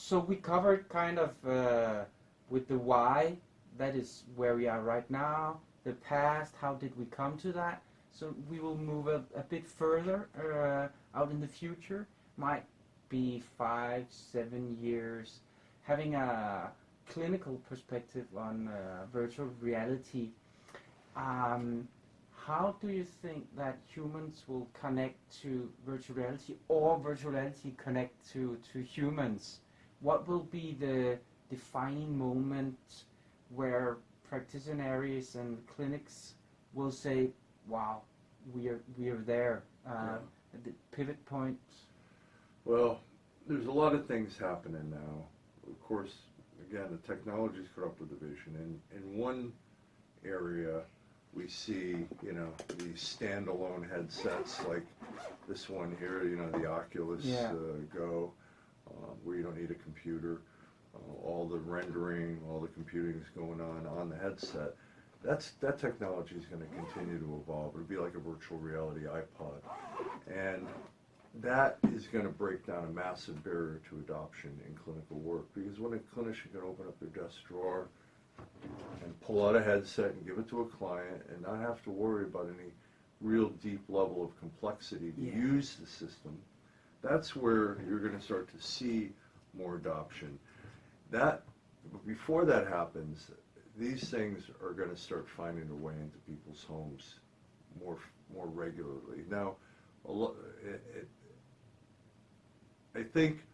So we covered kind of with the why, that is where we are right now, the past, how did we come to that. So we will move a bit further out in the future, might be 5-7 years, having a clinical perspective on virtual reality. How do you think that humans will connect to virtual reality, or virtual reality connect to humans? What will be the defining moment where practitioners and clinics will say, wow, we are there, at the pivot point? Well, there's a lot of things happening now. Of course, again, the technology's caught up with the vision. In one area, we see, these standalone headsets like this one here, the Oculus Go, where you don't need a computer. All the rendering, all the computing is going on the headset. That technology is going to continue to evolve. It'll be like a virtual reality iPod. And that is going to break down a massive barrier to adoption in clinical work, because when a clinician can open up their desk drawer and pull out a headset and give it to a client and not have to worry about any real deep level of complexity to use the system, that's where you're going to start to see more adoption. Before that happens, these things are going to start finding their way into people's homes more regularly. Now, I think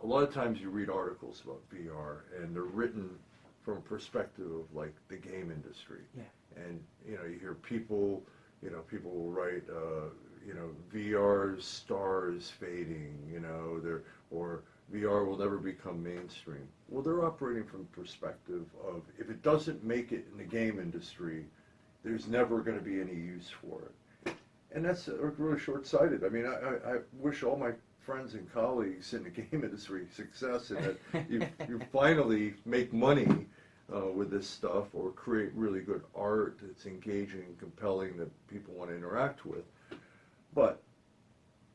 a lot of times you read articles about VR, and they're written from a perspective of like the game industry. Yeah. And you hear people will write, VR's star is fading, or VR will never become mainstream. Well, they're operating from the perspective of, if it doesn't make it in the game industry, there's never going to be any use for it. And that's really short-sighted. I mean, I wish all my friends and colleagues in the game industry success, and that you finally make money with this stuff, or create really good art that's engaging and compelling that people want to interact with. But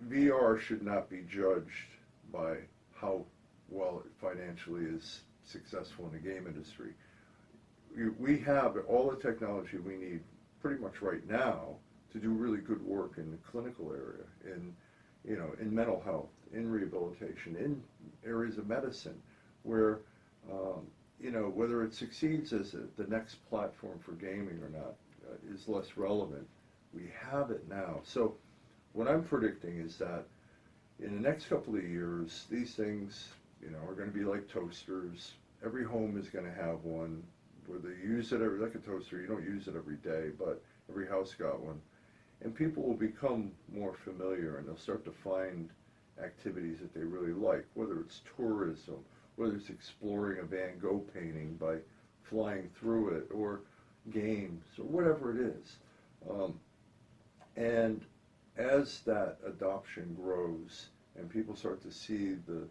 VR should not be judged by how well it financially is successful in the game industry. We have all the technology we need pretty much right now to do really good work in the clinical area, in mental health, in rehabilitation, in areas of medicine, where whether it succeeds as the next platform for gaming or not is less relevant. We have it now. So what I'm predicting is that in the next couple of years, these things, are going to be like toasters. Every home is going to have one, where they use it like a toaster. You don't use it every day, but every house got one. And people will become more familiar, and they'll start to find activities that they really like, whether it's tourism, whether it's exploring a Van Gogh painting by flying through it, or games, or whatever it is. And as that adoption grows and people start to see the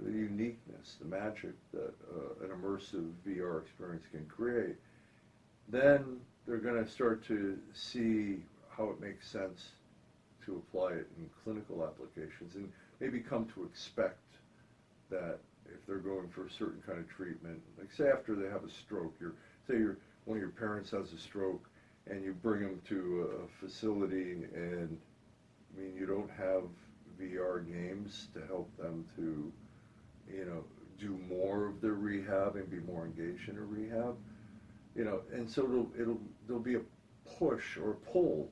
uniqueness, the magic that an immersive VR experience can create, then they're going to start to see how it makes sense to apply it in clinical applications, and maybe come to expect that if they're going for a certain kind of treatment, like say after they have a stroke, one of your parents has a stroke, and you bring them to a facility, and you don't have VR games to help them to, do more of their rehab and be more engaged in their rehab, and so there'll be a push or pull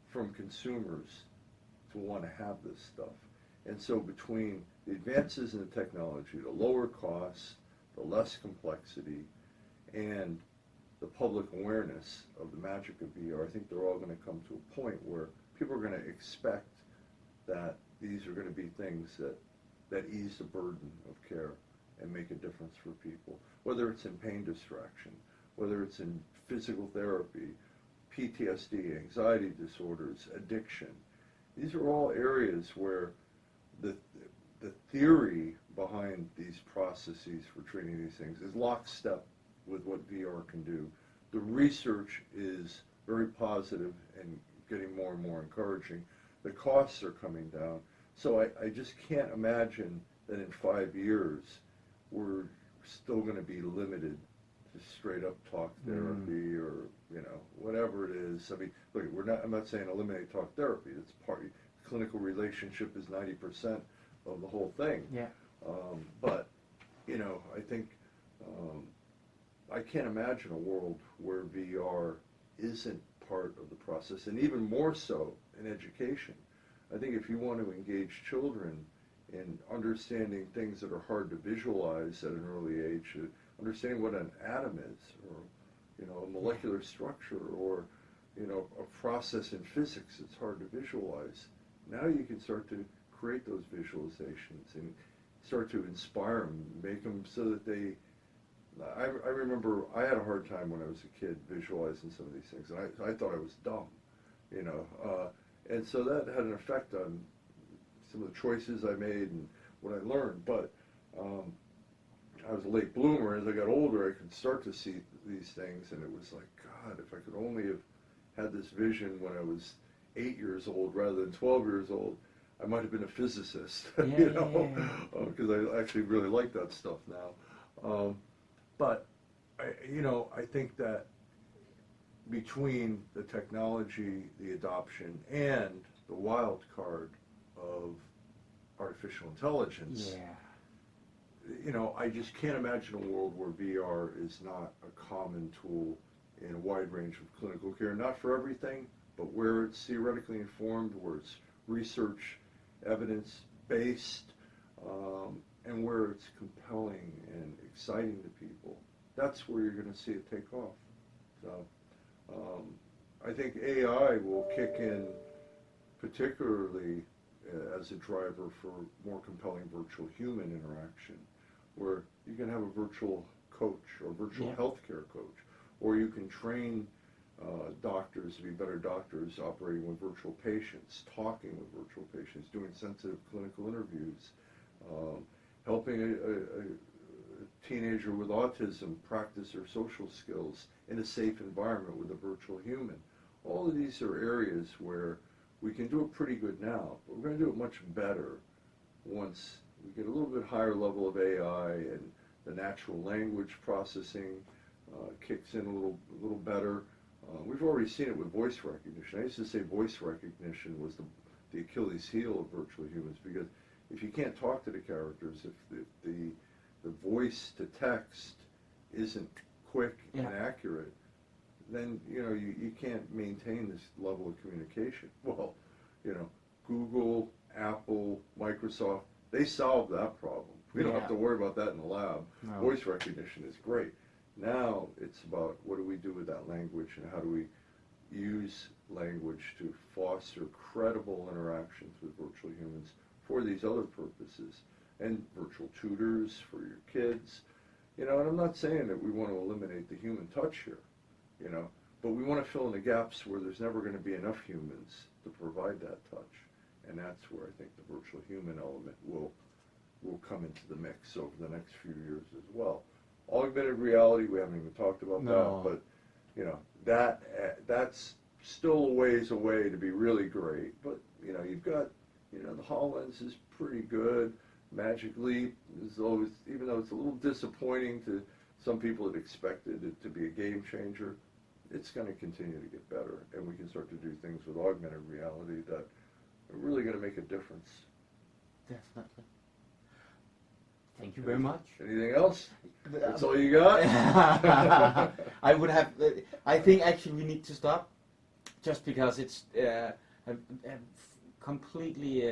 from consumers to want to have this stuff. And so between the advances in the technology, the lower costs, the less complexity, and the public awareness of the magic of VR, I think they're all going to come to a point where people are going to expect that these are going to be things that ease the burden of care and make a difference for people, whether it's in pain distraction, whether it's in physical therapy, PTSD, anxiety disorders, addiction. These are all areas where the theory behind these processes for treating these things is lockstep with what VR can do. The research is very positive and getting more and more encouraging. The costs are coming down. So I just can't imagine that in 5 years we're still going to be limited to straight up talk therapy or, you know, whatever it is. I mean, look, I'm not saying eliminate talk therapy. It's clinical relationship is 90% of the whole thing. Yeah. But, you know, I think I can't imagine a world where VR isn't part of the process, and even more so in education. I think if you want to engage children in understanding things that are hard to visualize at an early age, understanding what an atom is, or, you know, a molecular structure, or, you know, a process in physics that's hard to visualize, now you can start to create those visualizations and start to inspire them, make them so that they, I remember I had a hard time when I was a kid visualizing some of these things, and I thought I was dumb, you know, and so that had an effect on some of the choices I made and what I learned. But I was a late bloomer. As I got older, I could start to see these things, and it was like, God, if I could only have had this vision when I was 8 years old rather than 12 years old, I might have been a physicist, you know, because I actually really like that stuff now. But, you know, I think that between the technology, the adoption, and the wild card of artificial intelligence, you know, I just can't imagine a world where VR is not a common tool in a wide range of clinical care, not for everything, but where it's theoretically informed, where it's research, evidence-based, and where it's compelling and exciting to people. That's where you're going to see it take off. So I think AI will kick in particularly as a driver for more compelling virtual human interaction, where you can have a virtual coach or virtual healthcare coach, or you can train doctors to be better doctors operating with virtual patients, talking with virtual patients, doing sensitive clinical interviews, helping a teenager with autism practice their social skills in a safe environment with a virtual human. All of these are areas where we can do it pretty good now, but we're going to do it much better once we get a little bit higher level of AI and the natural language processing kicks in a little better. We've already seen it with voice recognition. I used to say voice recognition was the Achilles heel of virtual humans, because if you can't talk to the characters, if the voice to text isn't quick and accurate, then, you know, you can't maintain this level of communication. Well, you know, Google, Apple, Microsoft, they solved that problem. We don't have to worry about that in the lab. No. Voice recognition is great. Now it's about what do we do with that language, and how do we use language to foster credible interactions with virtual humans for these other purposes, and virtual tutors for your kids. You know, and I'm not saying that we want to eliminate the human touch here, you know, but we want to fill in the gaps where there's never going to be enough humans to provide that touch. And that's where I think the virtual human element will come into the mix over the next few years as well. Augmented reality, we haven't even talked about that, but, you know, that's still a ways away to be really great. But, you know, you've got, you know, the HoloLens is pretty good. Magic Leap is always, even though it's a little disappointing to some people that expected it to be a game changer, it's going to continue to get better, and we can start to do things with augmented reality that are really going to make a difference. Definitely. Thank you very much. Anything else? That's all you got? I would have, I think actually we need to stop, just because it's a completely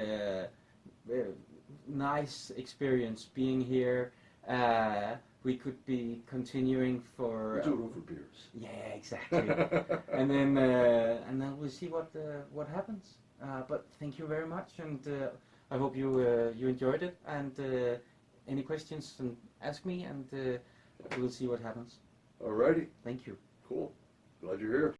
nice experience being here. We could be continuing for. We'll do it over beers. Yeah, exactly. and then we'll see what happens. But thank you very much, and I hope you enjoyed it. And any questions, then ask me, and we'll see what happens. Alrighty. Thank you. Cool. Glad you're here.